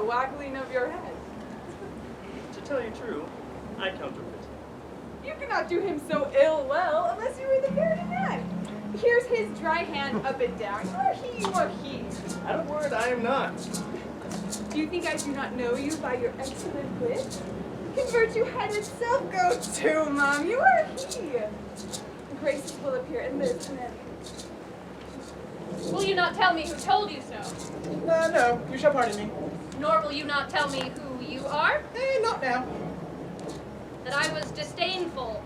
waggling of your head. To tell you true, I counterfeit. You cannot do him so ill well unless you were the very man. Here's his dry hand up and down. You are he, you are he. At a word, I am not. Do you think I do not know you by your excellent wit? Can virtue head itself go to, Mom? You are he. Graces will appear in this and then. Will you not tell me who told you so? No, you shall pardon me. Nor will you not tell me who you are? Not now. That I was disdainful.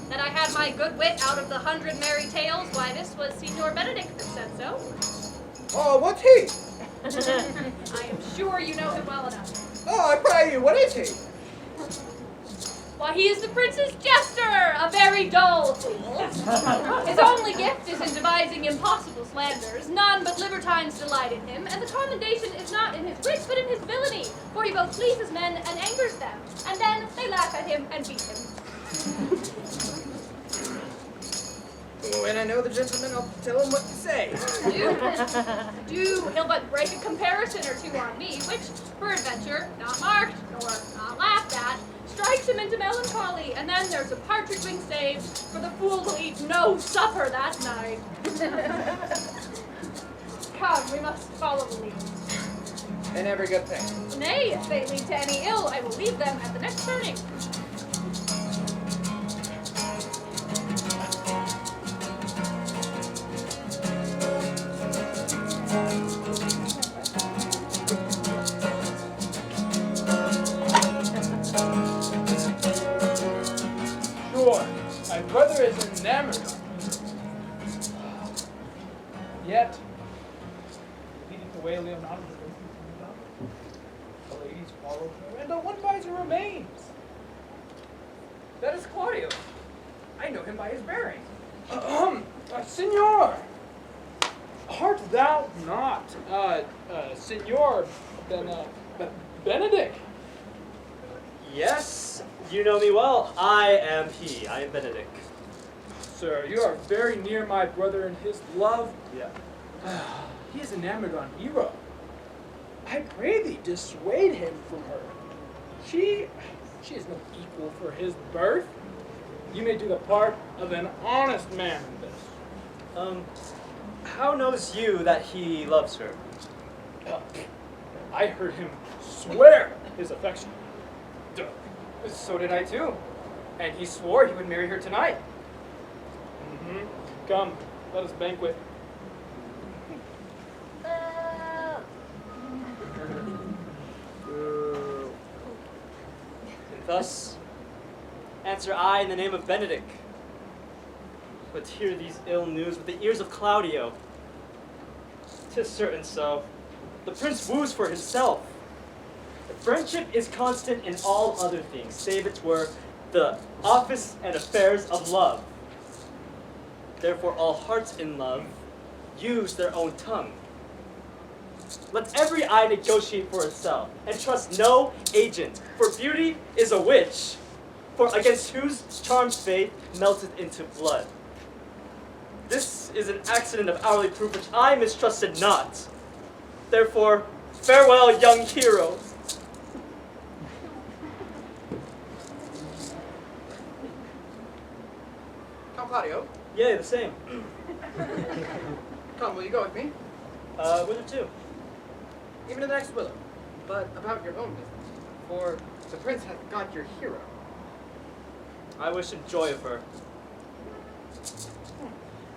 That I had my good wit out of the 100 merry tales. Why, this was Signor Benedick that said so. Oh, what's he? I am sure you know him well enough. Oh, I pray you, what is he? Why, he is the prince's jester, a very dull fool. His only gift is in devising impossible slanders. None but libertines delight in him, and the commendation is not in his wit, but in his villainy, for he both pleases men and angers them, and then they laugh at him and beat him. When I know the gentleman, I'll tell him what to say. Do, he'll but break a comparison or two on me, which, peradventure, not marked, nor not laughed at, strikes him into melancholy, and then there's a partridge wing saved, for the fool will eat no supper that night. Come, we must follow the lead. And every good thing. Nay, if they lead to any ill, I will leave them at the next turning. My brother is enamored of me. Yet, leading the way, Leonato, the ladies follow her, and one buys her remains. That is Claudio. I know him by his bearing. Signor, art thou not, Signor Benedick? Yes, you know me well. I am he. I am Benedick. Sir, you are very near my brother in his love. Yeah. He is enamored on Hero. I pray thee, dissuade him from her. She is no equal for his birth. You may do the part of an honest man in this. How knows you that he loves her? I heard him swear his affection. So did I too. And he swore he would marry her tonight. Come, let us banquet. And thus, answer I in the name of Benedick. But hear these ill news with the ears of Claudio. 'Tis certain so. The prince woos for himself. Friendship is constant in all other things, save it were the office and affairs of love. Therefore all hearts in love use their own tongue. Let every eye negotiate for itself, and trust no agent, for beauty is a witch, for against whose charmed faith melted into blood. This is an accident of hourly proof which I mistrusted not. Therefore, farewell, young hero. Come, Claudio. Yea, the same. Come, will you go with me? Whither to? Even to the next willow. But about your own business. For the prince hath got your hero. I wish him joy of her.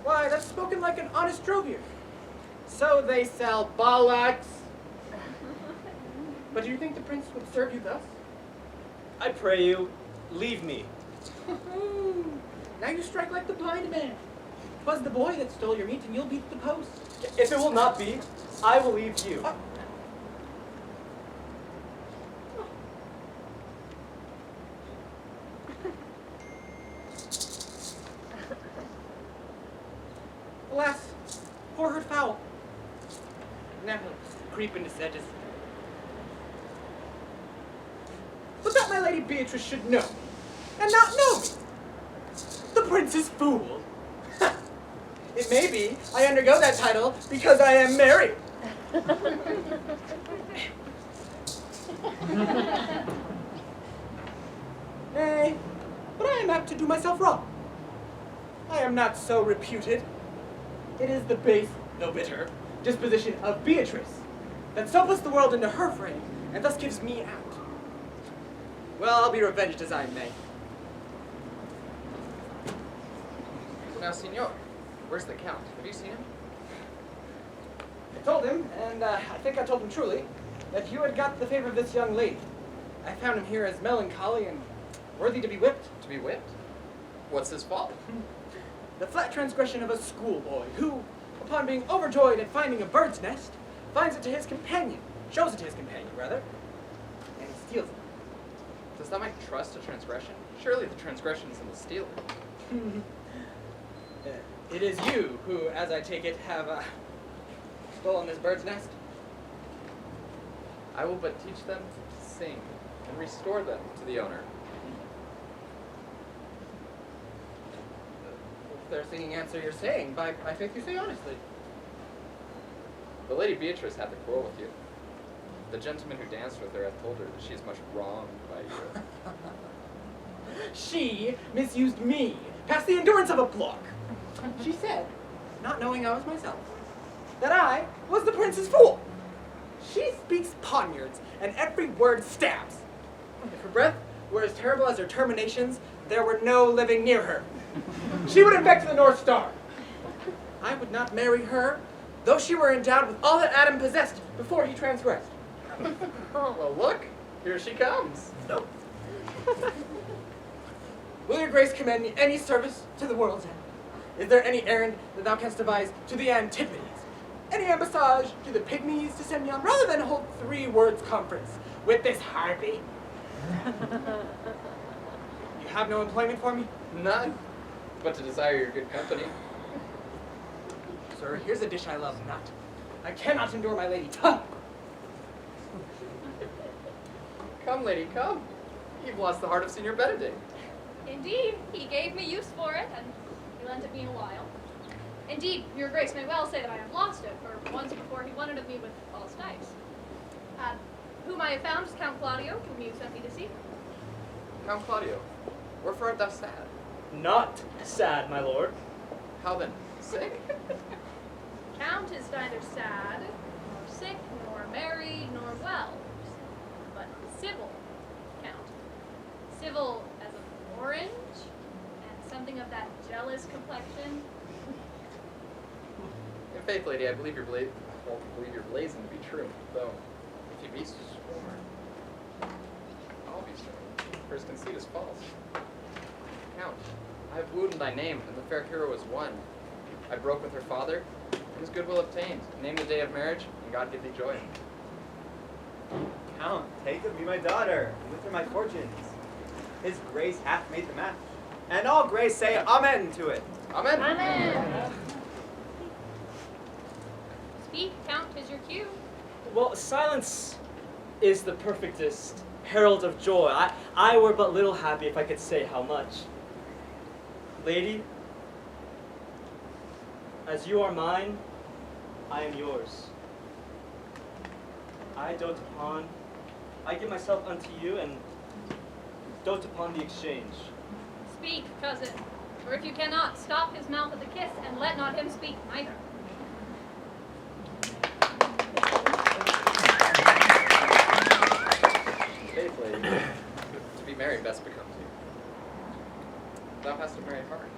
Why, that's spoken like an honest drovier. So they sell bollocks. But do you think the prince would serve you thus? I pray you, leave me. Now you strike like the blind man. 'Twas the boy that stole your meat, and you'll beat the post. If it will not be, I will leave you. Alas, poor herd fowl. Now he'll creep into sedges. But that my lady Beatrice should know, and not know me. The prince's fool. It may be I undergo that title because I am married. Nay, but I am apt to do myself wrong. I am not so reputed. It is the base, though bitter, disposition of Beatrice that so puts the world into her frame, and thus gives me out. Well, I'll be revenged as I may. Now, Signor, where's the Count? Have you seen him? I told him, and I think I told him truly, that you had got the favor of this young lady. I found him here as melancholy and worthy to be whipped. To be whipped? What's his fault? The flat transgression of a schoolboy who, upon being overjoyed at finding a bird's nest, finds it to his companion, shows it to his companion, rather, and steals it. Does that make trust a transgression? Surely the transgression is in the stealer. It is you who, as I take it, have stolen this bird's nest. I will but teach them to sing and restore them to the owner. If their singing answer your saying, by faith you say honestly. The Lady Beatrice had the quarrel with you. The gentleman who danced with her hath told her that she is much wronged by you. She misused me, past the endurance of a block. She said, not knowing I was myself, that I was the prince's fool. She speaks poniards, and every word stabs. If her breath were as terrible as her terminations, there were no living near her. She would infect the North Star. I would not marry her, though she were endowed with all that Adam possessed before he transgressed. Well, look, here she comes. No. Will your grace commend me any service to the world's end? Is there any errand that thou canst devise to the Antipodes? Any embassage to the Pygmies to send me on, rather than hold 3 words conference with this harpy? You have no employment for me? None, but to desire your good company. Sir, here's a dish I love not. I cannot endure my lady tongue. Come, lady, come. You've lost the heart of Signor Benedick. Indeed, he gave me use for it, and he lent it me in a while. Indeed, your grace may well say that I have lost it, for once before he won it of me with false dice. Whom I have found is Count Claudio, whom you sent me to see. Count Claudio, wherefore art thou sad? Not sad, my lord. How then? Sick? Count is neither sad, nor sick, nor merry, nor well, but civil, Count. Civil as an orange, and something of that jealous complexion. In faith, lady, I believe your blazon to be true, though if you be sworn, I'll be sworn, for his conceit is false. Count, I have wooed in thy name, and the fair hero is won. I broke with her father, and his goodwill obtained. Name the day of marriage, and God give thee joy. Count, take of me my daughter, and with her my fortunes. His grace hath made the match, and all grace say amen to it. Amen. Amen. Speak, Count, 'tis your cue. Well, silence is the perfectest herald of joy. I were but little happy if I could say how much. Lady, as you are mine, I am yours. I give myself unto you and dote upon the exchange. Speak, cousin, for if you cannot, stop his mouth with a kiss, and let not him speak neither. Faith, lady, to be married best becomes you. Thou hast a merry heart.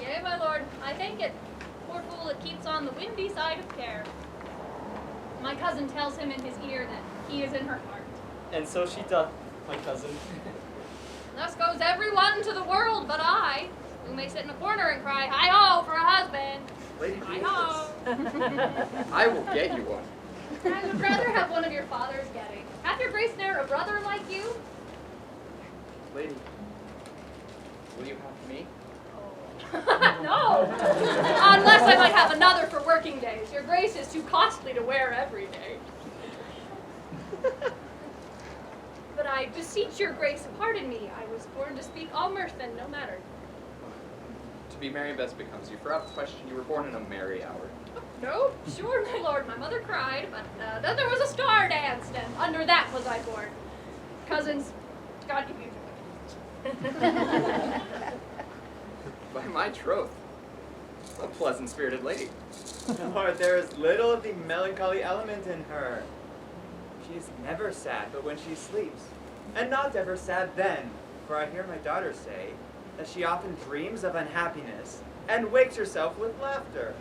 Yea, my lord, I thank it. Poor fool, it keeps on the windy side of care. My cousin tells him in his ear that he is in her heart. And so she doth, my cousin. Thus goes everyone to the world but I, who may sit in a corner and cry, hi-ho for a husband. Lady Hi-ho. Beatrice, I will get you one. I would rather have one of your father's getting. Hath your grace ne'er a brother like you? Lady, will you have me? No. Unless I might have another for working days. Your grace is too costly to wear every day. But I beseech your grace, pardon me. I was born to speak all mirth and no matter. To be merry best becomes you. For out of question, you were born in a merry hour. No, sure, my lord, my mother cried, but then there was a star danced, and under that was I born. Cousins, God give you joy. By my troth, a pleasant-spirited lady. Lord, there is little of the melancholy element in her. She is never sad but when she sleeps, and not ever sad then, for I hear my daughter say that she often dreams of unhappiness and wakes herself with laughter.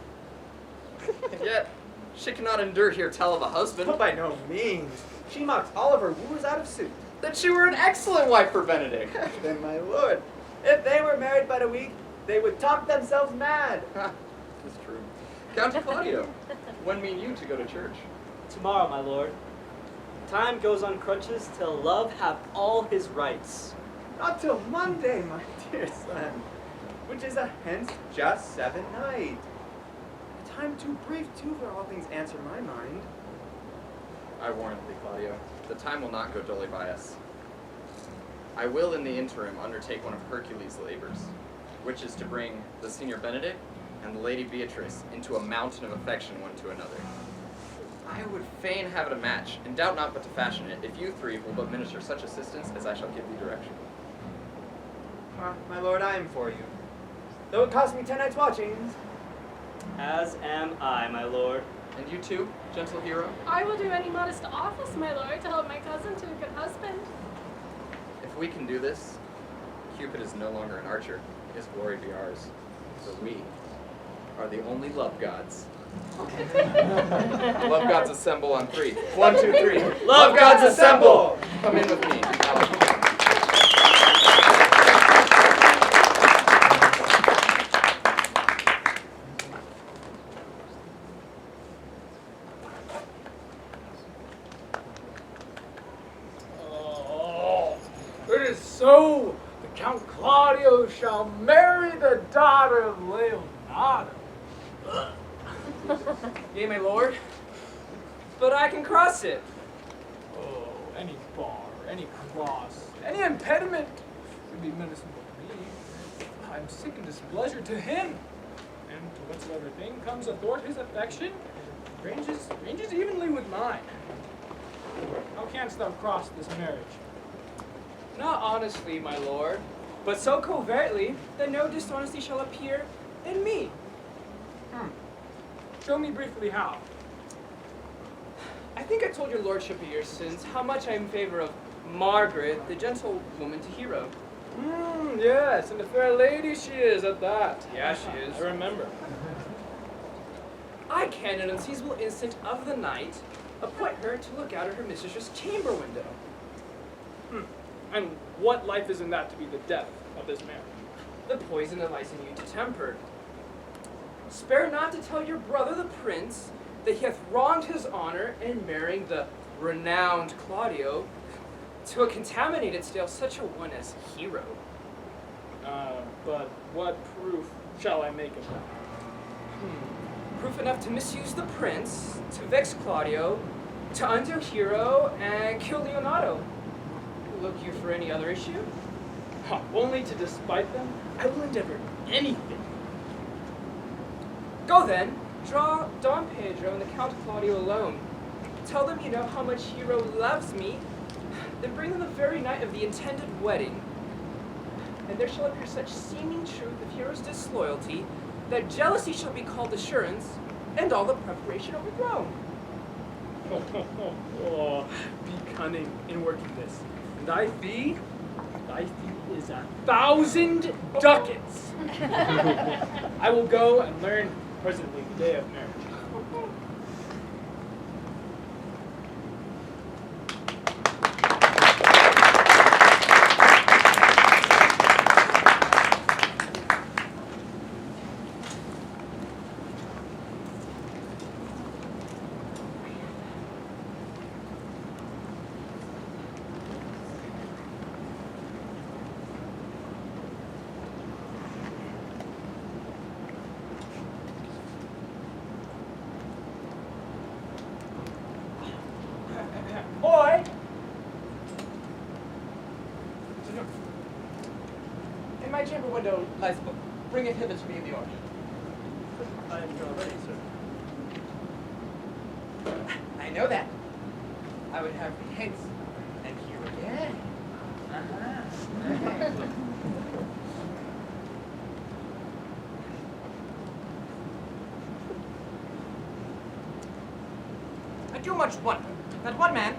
And yet, she cannot endure hear tell of a husband. But by no means. She mocks all of her wooers out of suit. That she were an excellent wife for Benedick. Then, my lord, if they were married but a week, they would talk themselves mad. It's true. Count Claudio, when mean you to go to church? Tomorrow, my lord. Time goes on crutches till love have all his rights. Not till Monday, my dear son, which is a hence just 7 night. A time too brief, too, for all things answer my mind. I warrant thee, Claudio, the time will not go dully by us. I will in the interim undertake one of Hercules' labors, which is to bring the senior Benedick and the lady Beatrice into a mountain of affection one to another. I would fain have it a match, and doubt not but to fashion it, if you three will but minister such assistance as I shall give thee direction. My lord, I am for you. Though it cost me 10 nights' watchings. As am I, my lord. And you too, gentle hero? I will do any modest office, my lord, to help my cousin to a good husband. If we can do this, Cupid is no longer an archer. His glory be ours. For we are the only love gods. Love gods assemble on 3. 1, 2, 3. Love gods assemble! Come in with me. Oh, it is so. The Count Claudio shall marry the daughter of Leonato. Yea, my lord. But I can cross it. Oh, any bar, any cross, any impediment would be menacing to me. I'm sick in displeasure to him. And to whatsoever thing comes athwart his affection, ranges evenly with mine. How canst thou cross this marriage? Not honestly, my lord, but so covertly that no dishonesty shall appear in me. Show me briefly how. I think I told your lordship a year since how much I am in favor of Margaret, the gentlewoman to hero. Yes, and a fair lady she is at that. Yeah, she is. I remember. I can, in an unseizable instant of the night, appoint her to look out of her mistress's chamber window. And what life is in that to be the death of this man? The poison that lies in you to temper. Spare not to tell your brother the prince that he hath wronged his honor in marrying the renowned Claudio to a contaminated stale such a one as hero. But what proof shall I make of that? Proof enough to misuse the prince, to vex Claudio, to undo hero, and kill Leonato. Look you for any other issue? Only to despite them, I will endeavor anything. Go then, draw Don Pedro and the Count Claudio alone. Tell them you know how much hero loves me, then bring them the very night of the intended wedding. And there shall appear such seeming truth of hero's disloyalty, that jealousy shall be called assurance, and all the preparation overthrown. Be cunning in working this. And thy fee is 1,000 ducats. I will go and learn presently the day of marriage. Boy! In my chamber window lies a book. Bring it hither to me in the order. I am ready, sir. know that, I would have the heads and here again. I do much wonder that one man,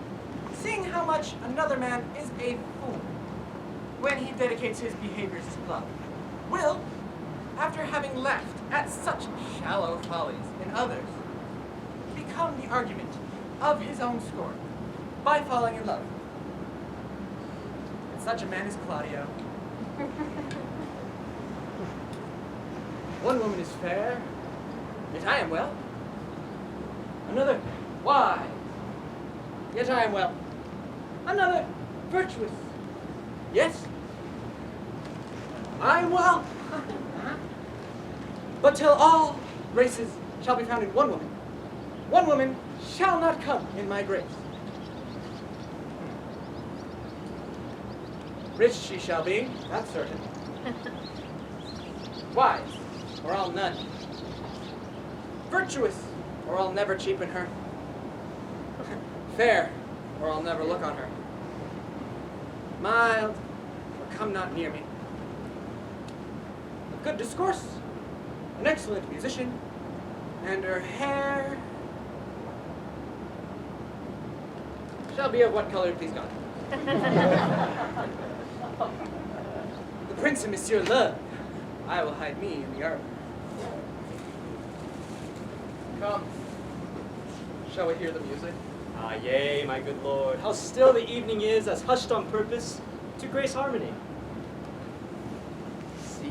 seeing how much another man is a fool, when he dedicates his behaviors to love, will, after having laughed at such shallow follies in others, become the argument of his own scorn by falling in love. And such a man is Claudio. One woman is fair, yet I am well. Another wise, yet I am well. Another virtuous, yes, I am well. But till all graces shall be found in one woman shall not come in my grace. Rich she shall be, that's certain. Wise, or I'll none. Virtuous, or I'll never cheapen her. Fair, or I'll never look on her. Mild, or come not near me. Of good discourse, an excellent musician, and her hair shall be of what color it please God. The Prince and Monsieur love, I will hide me in the arbor. Come, shall we hear the music? Ah, yea, my good lord, how still the evening is, as hushed on purpose to grace harmony. See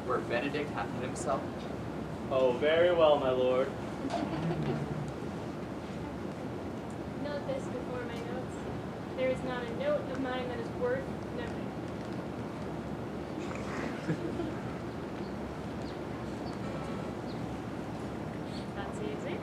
where Benedick hath hid himself? Oh, very well, my lord. Note this before my notes. There is not a note of mine that is worth noting. That's easy.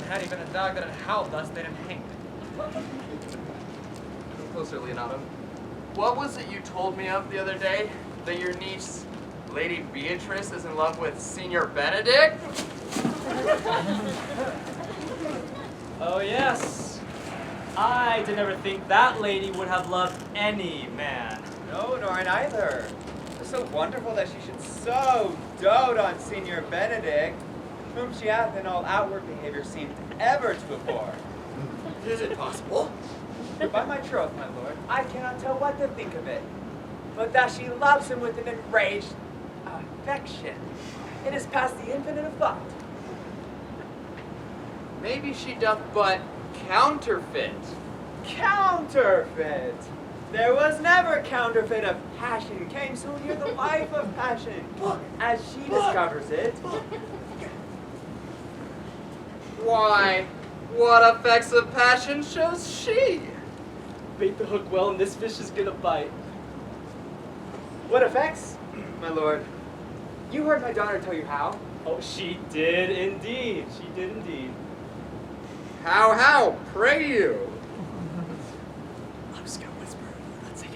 had he been a dog that had howled thus, they'd have hanged. Come closer, Leonato. What was it you told me of the other day? That your niece, Lady Beatrice, is in love with Senior Benedick? Oh, yes. I did never think that lady would have loved any man. No, nor either. It's so wonderful that she should so dote on Senior Benedick, whom she hath in all outward behavior seemed ever to abhor. Is it possible? By my troth, my lord, I cannot tell what to think of it, but that she loves him with an enraged affection. It is past the infinite of thought. Maybe she doth but counterfeit. Counterfeit! There was never counterfeit of passion came so near the life of passion, as she discovers it. Why, what effects of passion shows she? Bait the hook well, and this fish is gonna bite. What effects? My lord, you heard my daughter tell you how? Oh, she did indeed. She did indeed. How, pray you? I'm just gonna whisper. Not say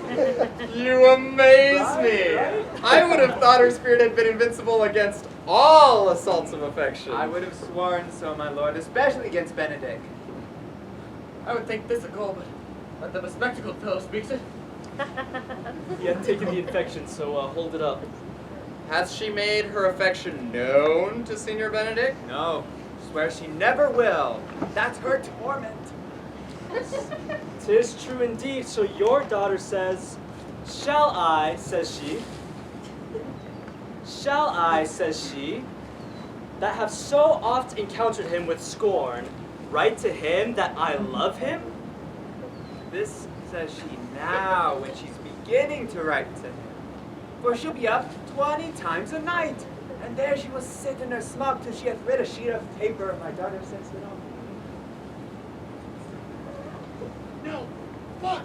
anything. You amaze me! Right? I would have thought her spirit had been invincible against all assaults of affection. I would have sworn so, my lord, especially against Benedick. I would think physical, but let the bespectacled fellow speaks it. He had taken the infection, so hold it up. Hath she made her affection known to Senior Benedick? No, swear she never will. That's her torment. 'Tis true indeed. So your daughter says, "Shall I," says she, "shall I," says she, "that have so oft encountered him with scorn, write to him that I love him?" This says she now when she's beginning to write to him. For she'll be up 20 times a night, and there she will sit in her smug till she hath writ a sheet of paper. My daughter sends it on. No, fuck.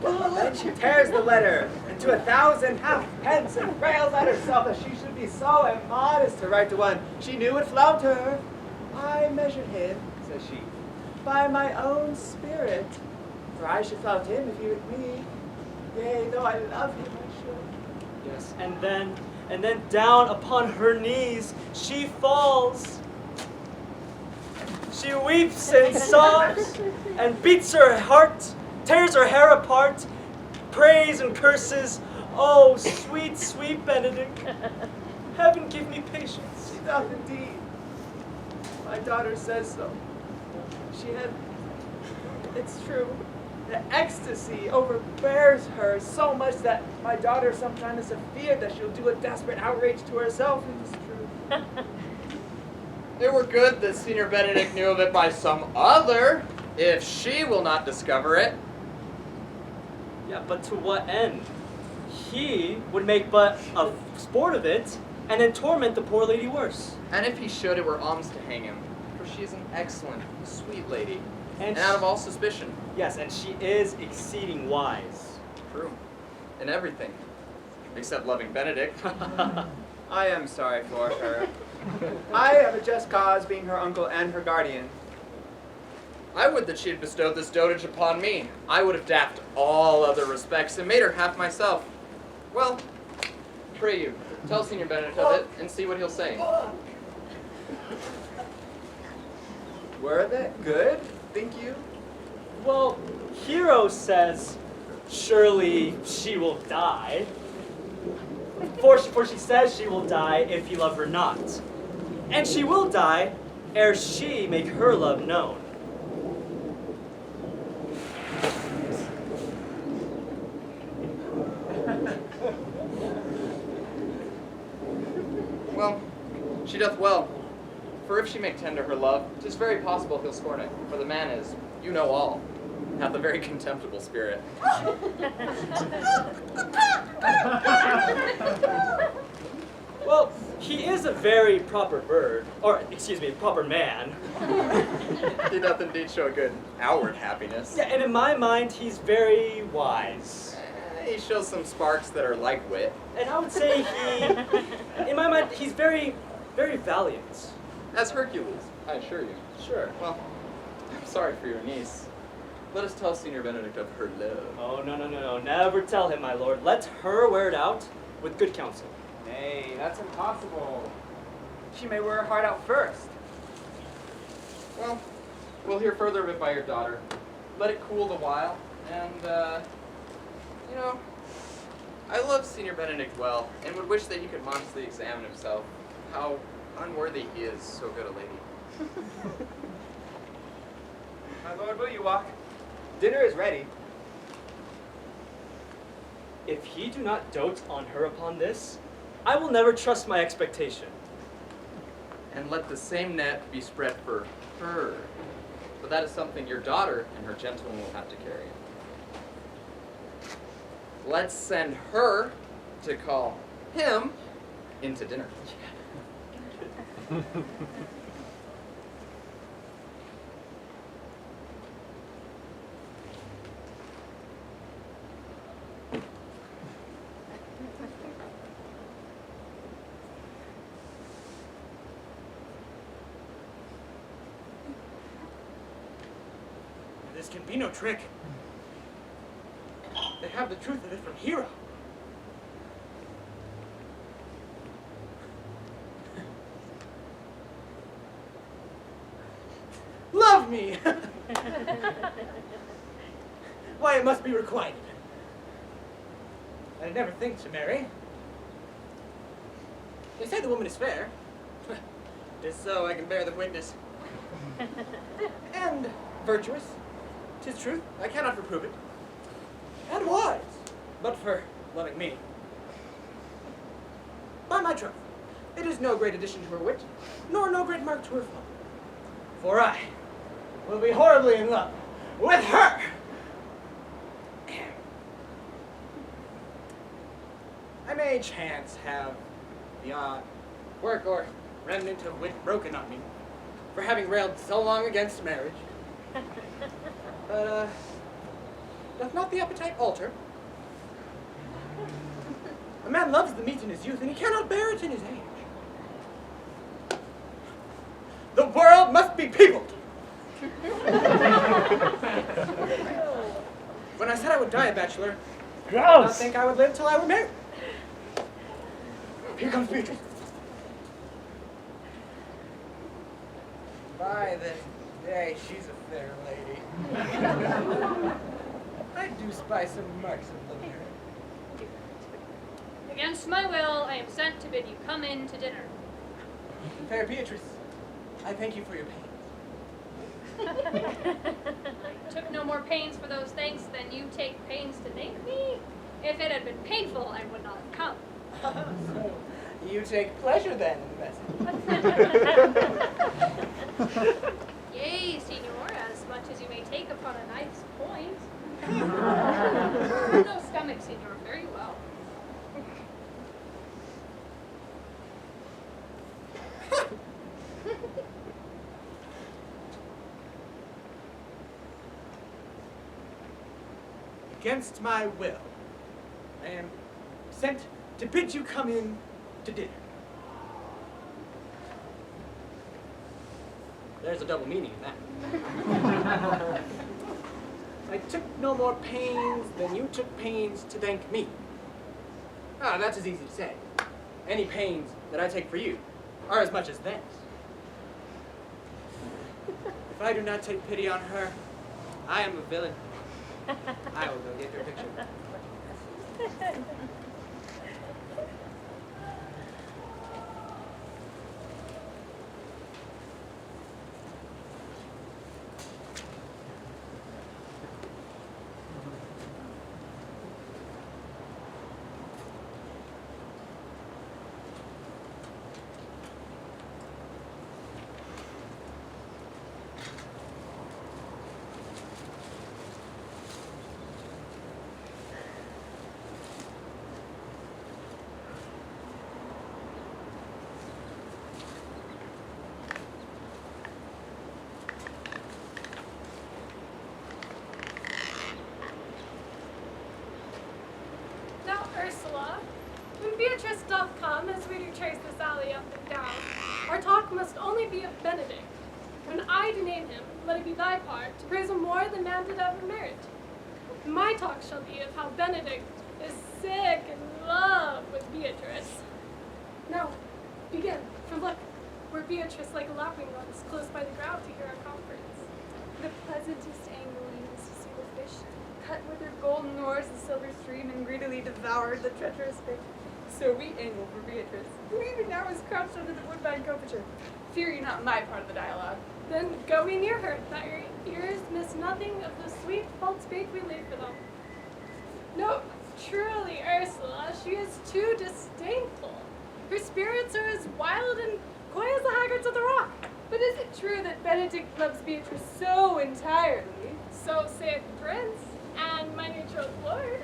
Then she tears the letter into 1,000 halfpence and rails at herself that she should be so immodest to write to one she knew would flout her. I measured him, says she, by my own spirit, for I should flout him if he with me. Yea, though I love him, I should. Yes, and then down upon her knees she falls. She weeps and sobs and beats her heart, tears her hair apart, prays and curses. Oh, sweet, sweet Benedick, heaven give me patience. She doth indeed. My daughter says so. She had, it's true, the ecstasy overbears her so much that my daughter sometimes is afeared that she'll do a desperate outrage to herself. It is true. It were good that Senior Benedick knew of it by some other, if she will not discover it. Yeah, but to what end? He would make but a sport of it, and then torment the poor lady worse. And if he should, it were alms to hang him, for she is an excellent, sweet lady, And and out of all suspicion. Yes, and she is exceeding wise. True. In everything. Except loving Benedick. I am sorry for her. I have a just cause being her uncle and her guardian. I would that she had bestowed this dotage upon me. I would have daffed all other respects and made her half myself. Well, pray you, tell Senior Benedick of it and see what he'll say. Were they good, think you? Well, Hero says, surely she will die. For she says she will die if you love her not. And she will die ere she make her love known. Well, she doth well. For if she make tender her love, 'tis very possible he'll scorn it. For the man is, you know all, hath a very contemptible spirit. Well, he is a very proper bird, or excuse me, proper man. He doth indeed show a good outward happiness. Yeah, and in my mind, he's very wise. He shows some sparks that are like wit. And I would say in my mind, he's very, very valiant. As Hercules, I assure you. Sure. Well, I'm sorry for your niece. Let us tell Senior Benedick of her love. Oh, no. Never tell him, my lord. Let her wear it out with good counsel. Nay, that's impossible. She may wear her heart out first. Well, we'll hear further of it by your daughter. Let it cool the while, and, you know, I love Senior Benedict well, and would wish that he could honestly examine himself, how unworthy he is so good a lady. My lord, will you walk? Dinner is ready. If he do not dote on her upon this, I will never trust my expectation. And let the same net be spread for her. But that is something your daughter and her gentleman will have to carry. Let's send her to call him into dinner. This can be no trick. They have the truth of it from Hero. Love me! Why, it must be requited. I'd never think to marry. They say the woman is fair. Tis so, I can bear the witness. And virtuous. 'Tis truth, I cannot reprove it. And wise, but for loving me. By my troth, it is no great addition to her wit, nor no great mark to her fall. For I will be horribly in love with her. I may chance have the odd quirk or remnant of wit broken on me for having railed so long against marriage. But, doth not the appetite alter? A man loves the meat in his youth, and he cannot bear it in his age. The world must be peopled! When I said I would die a bachelor, I did not think I would live till I were married. Here comes Beatrice. By the day, she's a fair lady. I do spy some marks of love here. Against my will, I am sent to bid you come in to dinner. Fair Beatrice, I thank you for your pains. I took no more pains for those thanks than you take pains to thank me. If it had been painful, I would not have come. So, you take pleasure then in the message. Yea, Signor, as much as you may take upon a knife's point. No stomach, Signor, very well. Against my will, I am sent to bid you come in to dinner. There's a double meaning in that. I took no more pains than you took pains to thank me. Ah, that's as easy to say. Any pains that I take for you are as much as theirs. If I do not take pity on her, I am a villain. I will go get your picture. When Beatrice doth come, as we do trace this alley up and down, our talk must only be of Benedick. When I do name him, let it be thy part to praise him more than man did ever merit. My talk shall be of how Benedick is sick in love with Beatrice. Now, begin, for look, where Beatrice like a lapwing runs close by the ground to hear our conference. The pleasantest angling is to see the fish cut with their golden oars the silver stream and greedily devoured the treacherous fish. So we angle for Beatrice, who even now is crouched under the woodbine coverture. Fear you not my part of the dialogue. Then go we near her, that your ears miss nothing of the sweet false bait we laid for them. No, truly, Ursula, she is too disdainful. Her spirits are as wild and coy as the haggards of the rock. But is it true that Benedict loves Beatrice so entirely? So saith the prince, and my betrothed lord.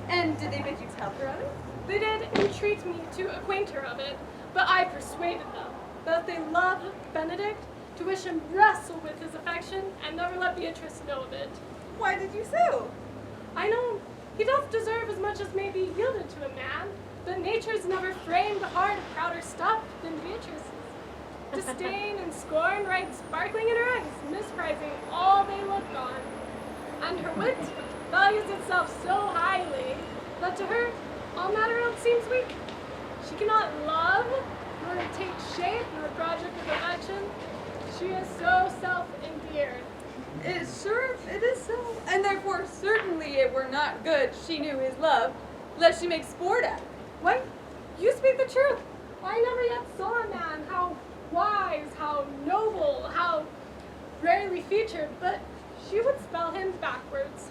And did they bid you tell her of it? They did entreat me to acquaint her of it, but I persuaded them that if they love Benedict, to wish him wrestle with his affection, and never let Beatrice know of it. Why did you so? I know he doth deserve as much as may be yielded to a man, but nature's never framed a heart of prouder stuff than Beatrice's. Disdain and scorn right sparkling in her eyes, misprizing all they look on. And her wit values itself so highly that to her all matter else seems weak. She cannot love, nor take shape, nor project of affection. She is so self-endeared. It is so. And therefore certainly it were not good she knew his love, lest she make sport at it. What? You speak the truth. I never yet saw a man how wise, how noble, how rarely featured, but she would spell him backwards.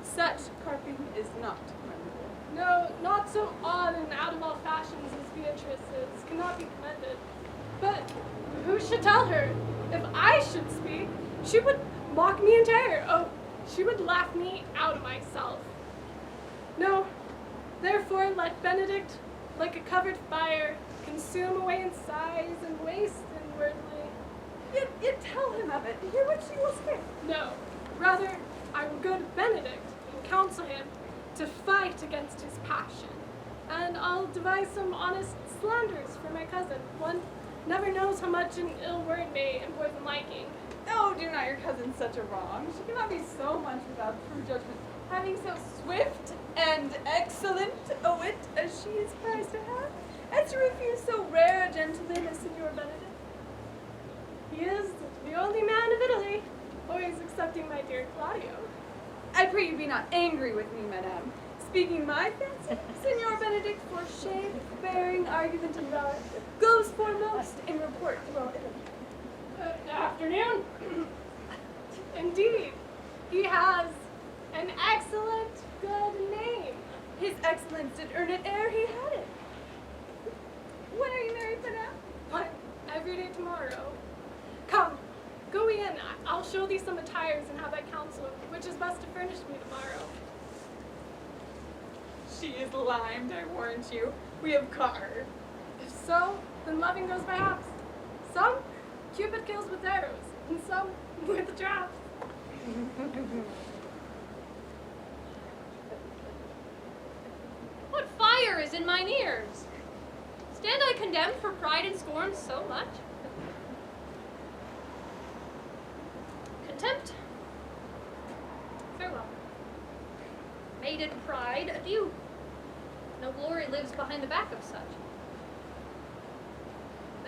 Such carping is not commendable. No, not so odd and out of all fashions as Beatrice's, cannot be commended. But who should tell her? If I should speak, she would mock me entire. Oh, she would laugh me out of myself. No, therefore let Benedict, like a covered fire, consume away in sighs and waste inwardly. Yet tell him of it, hear what she will say. No, rather I will go to Benedict and counsel him to fight against his passion. And I'll devise some honest slanders for my cousin. One never knows how much an ill word may empoison liking. Oh, do not your cousin such a wrong. She cannot be so much without true judgment, having so swift and excellent a wit as she is prized to have, as to refuse so rare a gentleman as Signor Benedict. He is the only man of Italy, always excepting my dear Claudio. I pray you be not angry with me, madame. Speaking my fancy, Signor Benedict, for shape, bearing, argument, and valor, goes foremost in report throughout Italy. Good afternoon. Indeed, he has an excellent, good name. His excellence did earn it ere he had it. When are you married, madame? But every day tomorrow. Come, go in. I'll show thee some attires and have thy counsel, which is best to furnish me tomorrow. She is limed, I warrant you. We have caught her. If so, then loving goes by halves. Some Cupid kills with arrows, and some with a trap. What fire is in mine ears? Stand I condemned for pride and scorn so much? Contempt? Farewell. Maiden pride, adieu. No glory lives behind the back of such.